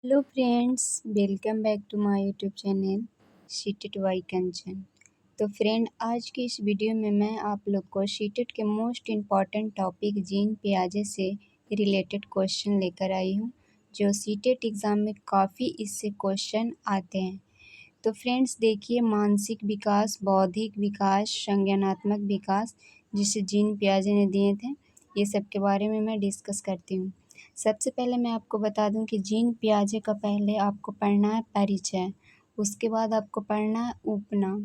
Hello friends, welcome back to my YouTube channel शीटेट by Kanchan. तो friend, आज की इस वीडियो में मैं आप लोग को शीटेट के मोस्ट इम्पॉर्टेंट टॉपिक जीन पियाजे से रिलेटेड क्वेश्चन लेकर आई हूँ, जो शीटेट एग्ज़ाम में काफ़ी इससे क्वेश्चन आते हैं। तो फ्रेंड्स देखिए, मानसिक विकास, बौद्धिक विकास, संज्ञानात्मक विकास, जिसे जीन पियाजे ने दिए थे, ये सब के बारे में मैं डिस्कस करती हूँ। सबसे पहले मैं आपको बता दूं कि जीन पियाजे का पहले आपको पढ़ना है परिचय, उसके बाद आपको पढ़ना है उपनाम,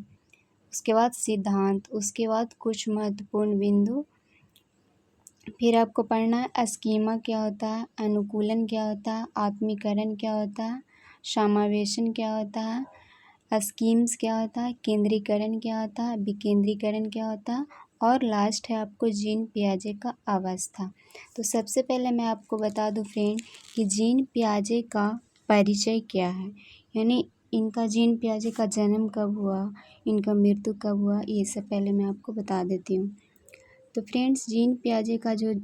उसके बाद सिद्धांत, उसके बाद कुछ महत्वपूर्ण बिंदु, फिर आपको पढ़ना है स्कीमा क्या होता है, अनुकूलन क्या होता है, आत्मीकरण क्या होता है, समावेशन क्या होता है, स्कीम्स क्या होता है, केंद्रीकरण क्या होता है, विकेंद्रीकरण क्या होता है, और लास्ट है आपको जीन पियाजे का अवस्था। तो सबसे पहले मैं आपको बता दूं फ्रेंड कि जीन पियाजे का परिचय क्या है, यानी इनका जीन पियाजे का जन्म कब हुआ, इनका मृत्यु कब हुआ, ये सब पहले मैं आपको बता देती हूँ। तो फ्रेंड्स, जीन पियाजे का जो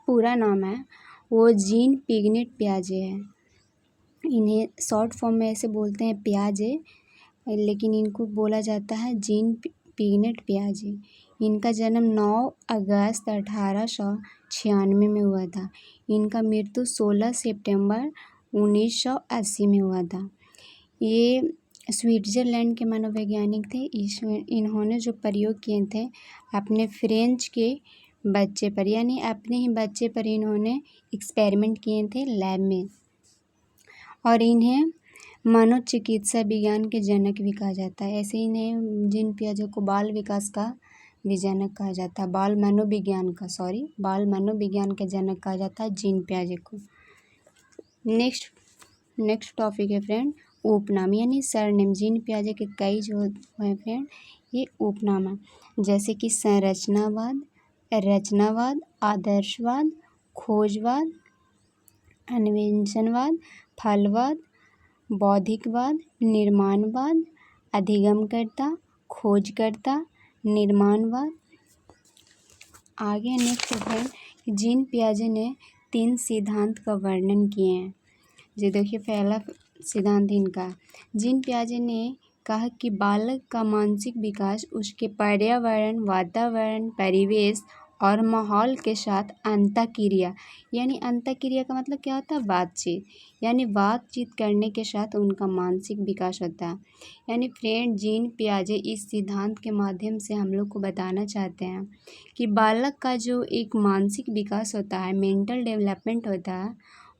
पूरा नाम है वो जीन पिग्नेट पियाजे है। इन्हें शॉर्ट फॉर्म में ऐसे बोलते हैं पियाजे, लेकिन इनको बोला जाता है जीन पिग्नेट पियाजे। इनका जन्म 9 अगस्त 1896 में हुआ था। इनका मृत्यु 16 सितंबर 1980 में हुआ था। ये स्विट्ज़रलैंड के मनोवैज्ञानिक थे। इन्होंने जो प्रयोग किए थे अपने फ्रेंच के बच्चे पर, यानी अपने ही बच्चे पर इन्होंने एक्सपेरिमेंट किए थे लैब में, और इन्हें मनोचिकित्सा विज्ञान के जनक भी कहा जाता है। ऐसे इन्हें जीन पियाजे को बाल विकास का भी जनक कहा जाता है, बाल मनोविज्ञान के जनक कहा जाता है जीन पियाजे को। नेक्स्ट टॉपिक है फ्रेंड उपनाम, यानी सरनेम। जीन पियाजे के कई जो है फ्रेंड ये उपनाम है, जैसे कि संरचनावाद, रचनावाद, आदर्शवाद, खोजवाद, अन्वेषणवाद, फलवाद, बौद्धिकवाद, निर्माणवाद, अधिगमकर्ता, खोजकर्ता, निर्माणवाद। आगे नेक्स्ट है जीन पियाजे ने 3 सिद्धांत का वर्णन किए हैं। जो देखिए, पहला सिद्धांत इनका, जीन पियाजे ने कहा कि बालक का मानसिक विकास उसके पर्यावरण, वातावरण, परिवेश और माहौल के साथ अंतःक्रिया, यानी अंतःक्रिया का मतलब क्या होता है, बातचीत, यानी बातचीत करने के साथ उनका मानसिक विकास होता है। यानी फ्रेंड, जीन पियाजे इस सिद्धांत के माध्यम से हम लोग को बताना चाहते हैं कि बालक का जो एक मानसिक विकास होता है, मेंटल डेवलपमेंट होता है,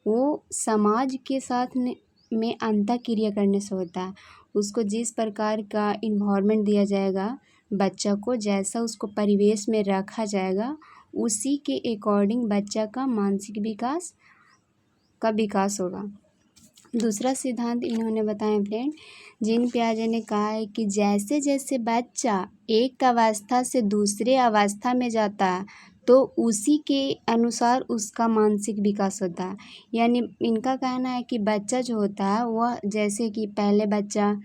वो समाज के साथ में अंतःक्रिया करने से होता है। उसको जिस प्रकार का इन्वायरमेंट दिया जाएगा, बच्चा को जैसा उसको परिवेश में रखा जाएगा, उसी के अकॉर्डिंग बच्चा का मानसिक विकास होगा। दूसरा सिद्धांत इन्होंने बताया फ्रेंड, जीन पियाजे ने कहा है कि जैसे जैसे बच्चा एक अवस्था से दूसरे अवस्था में जाता है तो उसी के अनुसार उसका मानसिक विकास होता है। यानी इनका कहना है कि बच्चा जो होता है वह, जैसे कि पहले बच्चा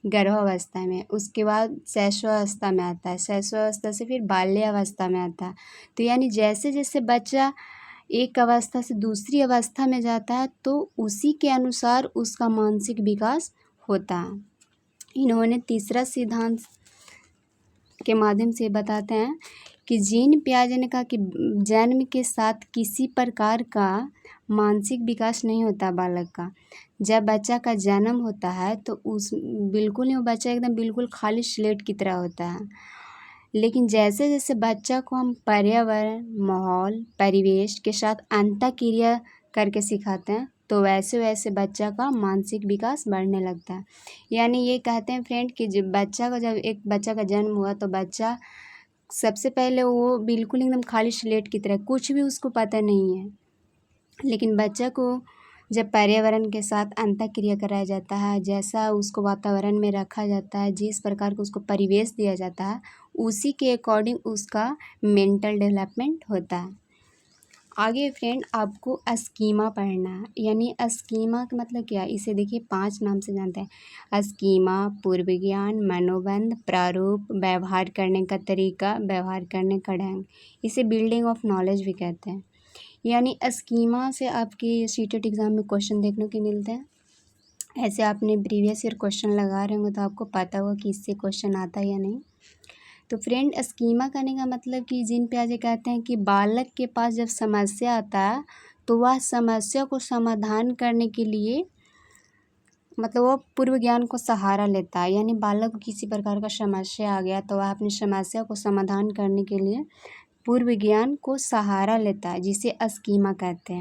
गर्भावस्था में, उसके बाद शैशवावस्था में आता है, शैशवावस्था से फिर बाल्यावस्था में आता है। तो यानी जैसे जैसे बच्चा एक अवस्था से दूसरी अवस्था में जाता है तो उसी के अनुसार उसका मानसिक विकास होता है। इन्होंने तीसरा सिद्धांत के माध्यम से बताते हैं कि जीन पियाजे ने कहा कि जन्म के साथ किसी प्रकार का मानसिक विकास नहीं होता बालक का। जब बच्चा का जन्म होता है तो उस बिल्कुल ही वो बच्चा एकदम बिल्कुल खाली स्लेट की तरह होता है, लेकिन जैसे जैसे बच्चा को हम पर्यावरण, माहौल, परिवेश के साथ अंतःक्रिया करके सिखाते हैं तो वैसे वैसे बच्चा का मानसिक विकास बढ़ने लगता है। यानी ये कहते हैं फ्रेंड कि जब एक बच्चा का जन्म हुआ तो बच्चा सबसे पहले वो बिल्कुल एकदम खाली स्लेट की तरह, कुछ भी उसको पता नहीं है, लेकिन बच्चा को जब पर्यावरण के साथ अंतःक्रिया कराया जाता है, जैसा उसको वातावरण में रखा जाता है, जिस प्रकार का उसको परिवेश दिया जाता है, उसी के अकॉर्डिंग उसका मेंटल डेवलपमेंट होता है। आगे फ्रेंड आपको स्कीमा पढ़ना है, यानी स्कीमा का मतलब क्या है, इसे देखिए 5 नाम से जानते हैं। स्कीमा, पूर्व ज्ञान, मनोबंध, प्रारूप, व्यवहार करने का तरीका, व्यवहार करने का ढंग, इसे बिल्डिंग ऑफ नॉलेज भी कहते हैं। यानी स्कीमा से आपके सीटेट एग्ज़ाम में क्वेश्चन देखने को मिलते हैं। ऐसे आपने प्रीवियस ईयर क्वेश्चन लगा रहे होंगे तो आपको पता होगा कि इससे क्वेश्चन आता है या नहीं। तो फ्रेंड, स्कीमा करने का मतलब कि जीन पियाजे कहते हैं कि बालक के पास जब समस्या आता है तो वह समस्या को समाधान करने के लिए मतलब वो पूर्व ज्ञान को सहारा लेता है। यानी बालक को किसी प्रकार का समस्या आ गया तो वह अपनी समस्या को समाधान करने के लिए पूर्व ज्ञान को सहारा लेता है, जिसे स्कीमा कहते हैं।